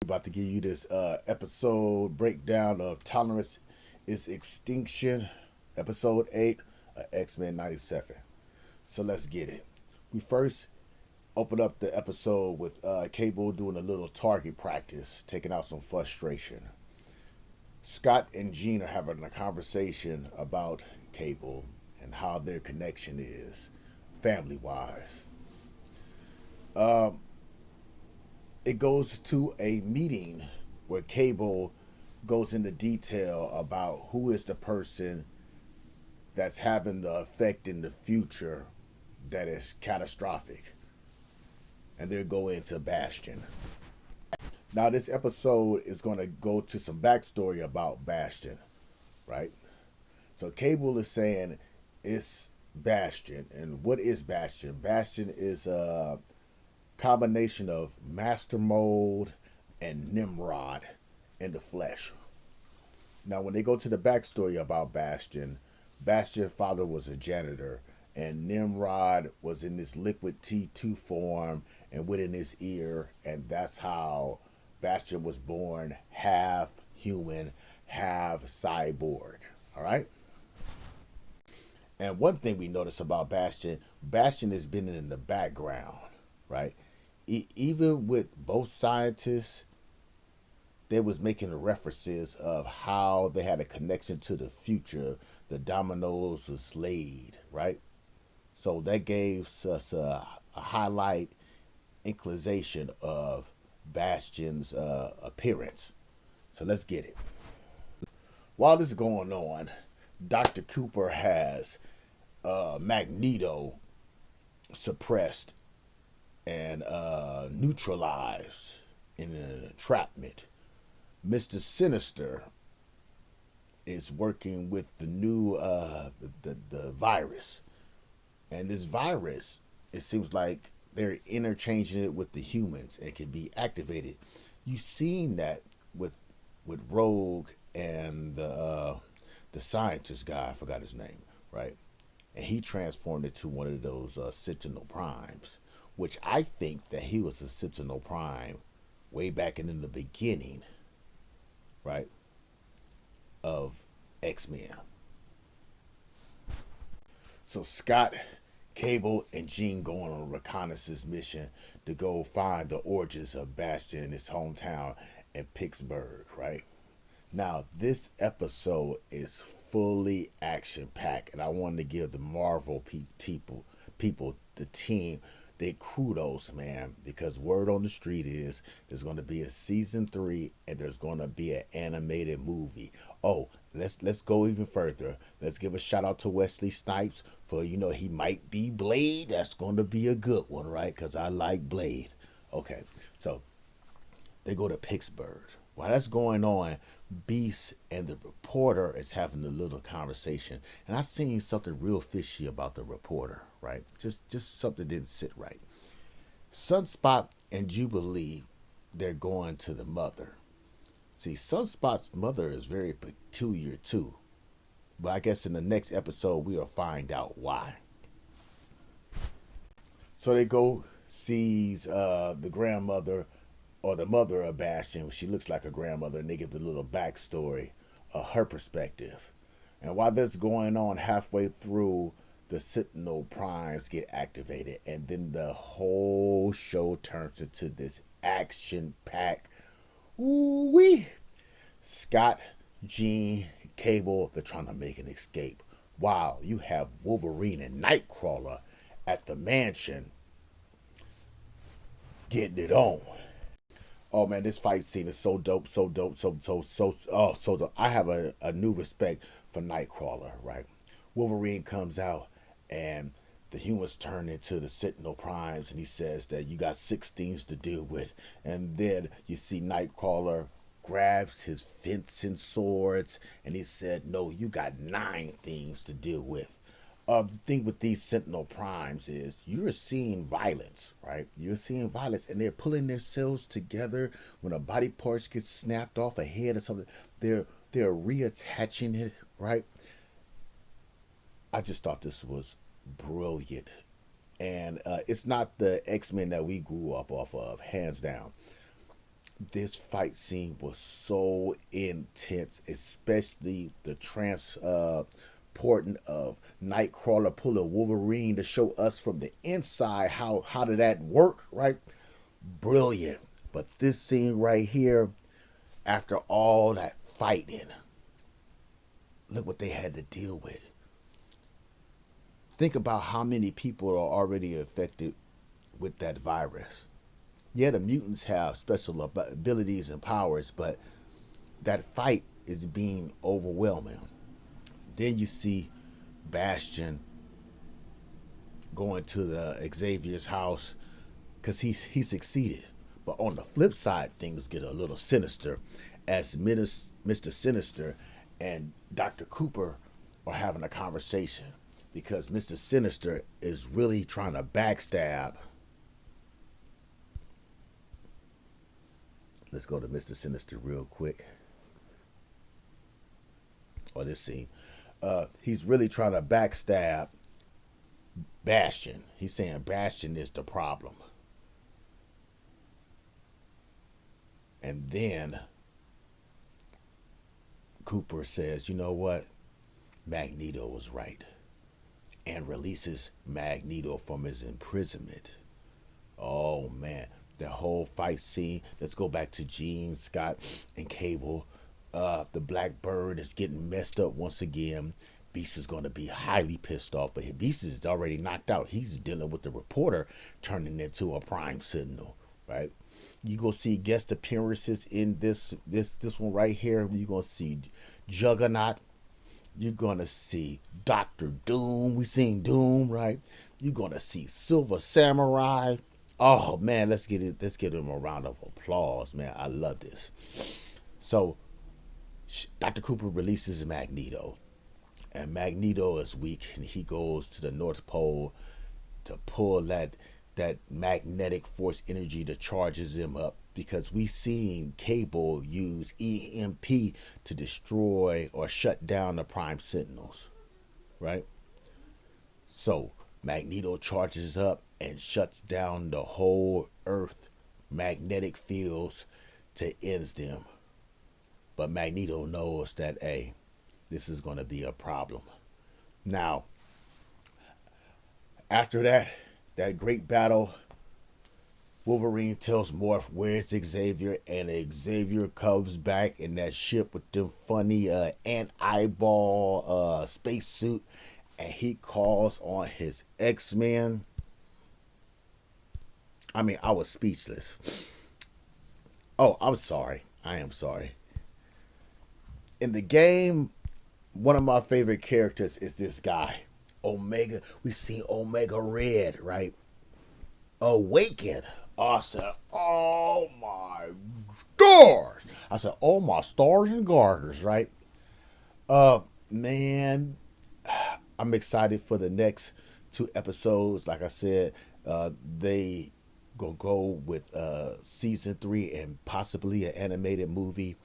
About to give you this episode breakdown of Tolerance is Extinction, episode 8 of X-Men 97. So let's get it. We first open up the episode with Cable doing a little target practice, taking out some frustration. Scott and Jean are having a conversation about Cable and how their connection is, family wise. It goes to a meeting where Cable goes into detail about who is the person that's having the effect in the future that is catastrophic. And they're going into Bastion. Now, this episode is going to go to some backstory about Bastion, right? So, Cable is saying it's Bastion. And what is Bastion? Bastion is a combination of Master Mold and Nimrod in the flesh. Now, when they go to the backstory about Bastion, Bastion's father was a janitor, and Nimrod was in this liquid T2 form and went in his ear, and that's how Bastion was born, half human, half cyborg. All right? And one thing we notice about Bastion, Bastion has been in the background, right? Even with both scientists, they was making the references of how they had a connection to the future. The dominoes was laid, right? So that gave us a highlight inclination of Bastion's appearance. So let's get it. While this is going on, Dr. Cooper has Magneto suppressed and neutralized in an entrapment. Mr. Sinister is working with the new the virus, and this virus, it seems like they're interchanging it with the humans and can be activated. You've seen that with Rogue and the scientist guy, I forgot his name, right? And he transformed it to one of those Sentinel Primes, which I think that he was a Sentinel Prime way back in the beginning, right, of X-Men. So Scott, Cable, and Jean go on a reconnaissance mission to go find the origins of Bastion in his hometown in Pittsburgh, right? Now, this episode is fully action-packed, and I wanted to give the Marvel people, the team, they kudos, man, because word on the street is there's going to be a season 3 and there's going to be an animated movie. Oh, let's go even further. Let's give a shout out to Wesley Snipes for, he might be Blade. That's going to be a good one, right? Because I like Blade. Okay, so they go to Pittsburgh. While that's going on, Beast and the reporter is having a little conversation, and I seen something real fishy about the reporter, right? Just something didn't sit right. Sunspot and Jubilee, they're going to the mother. See, Sunspot's mother is very peculiar too, but I guess in the next episode we'll find out why. So they go sees the grandmother or the mother of Bastion. She looks like a grandmother, and they give the little backstory of her perspective. And while that's going on, halfway through, the Sentinel Primes get activated, and then the whole show turns into this action-packed, ooh-wee. Scott, Jean, Cable, they're trying to make an escape. Wow, you have Wolverine and Nightcrawler at the mansion getting it on. Oh man, this fight scene is so dope, so dope, so dope. I have a new respect for Nightcrawler, right? Wolverine comes out and the humans turn into the Sentinel Primes, and he says that you got 6 things to deal with. And then you see Nightcrawler grabs his fencing swords and he said, no, you got 9 things to deal with. The thing with these Sentinel Primes is you're seeing violence, right? You're seeing violence, and they're pulling themselves together when a body parts gets snapped off a head or something. They're reattaching it, right? I just thought this was brilliant, and it's not the X-Men that we grew up off of, hands down. this fight scene was so intense, especially the transporting of Nightcrawler pulling Wolverine to show us from the inside how did that work, right? Brilliant. But this scene right here, after all that fighting, look what they had to deal with. Think about how many people are already affected with that virus. Yeah, the mutants have special abilities and powers, but that fight is being overwhelming. Then you see Bastion going to the Xavier's house because he succeeded. But on the flip side, things get a little sinister as Mr. Sinister and Dr. Cooper are having a conversation because Mr. Sinister is really trying to backstab. Let's go to Mr. Sinister real quick. Or this scene. He's really trying to backstab Bastion. He's saying Bastion is the problem. And then Cooper says, you know what? Magneto was right. And releases Magneto from his imprisonment. Oh, man. The whole fight scene. Let's go back to Jean, Scott, and Cable. The Black Bird is getting messed up once again. Beast is going to be highly pissed off, but Beast is already knocked out. He's dealing with the reporter turning into a Prime Sentinel, right? You gonna see guest appearances in this one right here. You're gonna see Juggernaut. You're gonna see Doctor Doom. We seen Doom, right? You're gonna see Silver Samurai. Oh man, let's give him a round of applause, man. I love this. So Dr. Cooper releases Magneto, and Magneto is weak, and he goes to the North Pole to pull that magnetic force energy that charges him up, because we seen Cable use EMP to destroy or shut down the Prime Sentinels, right? So Magneto charges up and shuts down the whole Earth magnetic fields to end them. But Magneto knows that, hey, this is going to be a problem. Now, after that great battle, Wolverine tells Morph where's Xavier, and Xavier comes back in that ship with them funny ant eyeball spacesuit, and he calls on his X-Men. I mean, I was speechless. Oh, I'm sorry. I am sorry. In the game, one of my favorite characters is this guy, Omega. We see Omega Red, right? Awaken. I said, oh my stars. I said, oh my stars and garters, right? Man, I'm excited for the next 2 episodes. Like I said, they gonna go with season 3 and possibly an animated movie.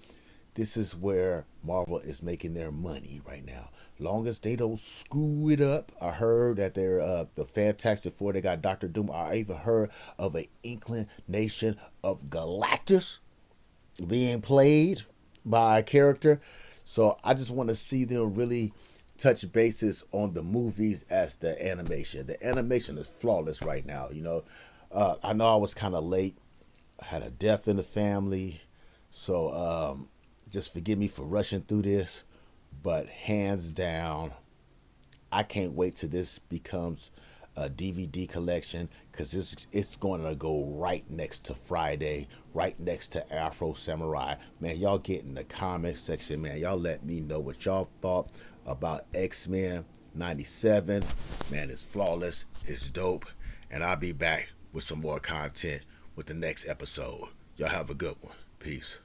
This is where Marvel is making their money right now. Long as they don't screw it up. I heard that they're the Fantastic Four. They got Doctor Doom. I even heard of an inclination of Galactus being played by a character. So I just want to see them really touch bases on the movies as the animation. The animation is flawless right now. You know, I know I was kind of late. I had a death in the family, so just forgive me for rushing through this. But hands down, I can't wait till this becomes a DVD collection, because it's going to go right next to Friday, right next to Afro Samurai. Man, y'all get in the comment section, man. Y'all let me know what y'all thought about X-Men 97. Man, it's flawless. It's dope. And I'll be back with some more content with the next episode. Y'all have a good one. Peace.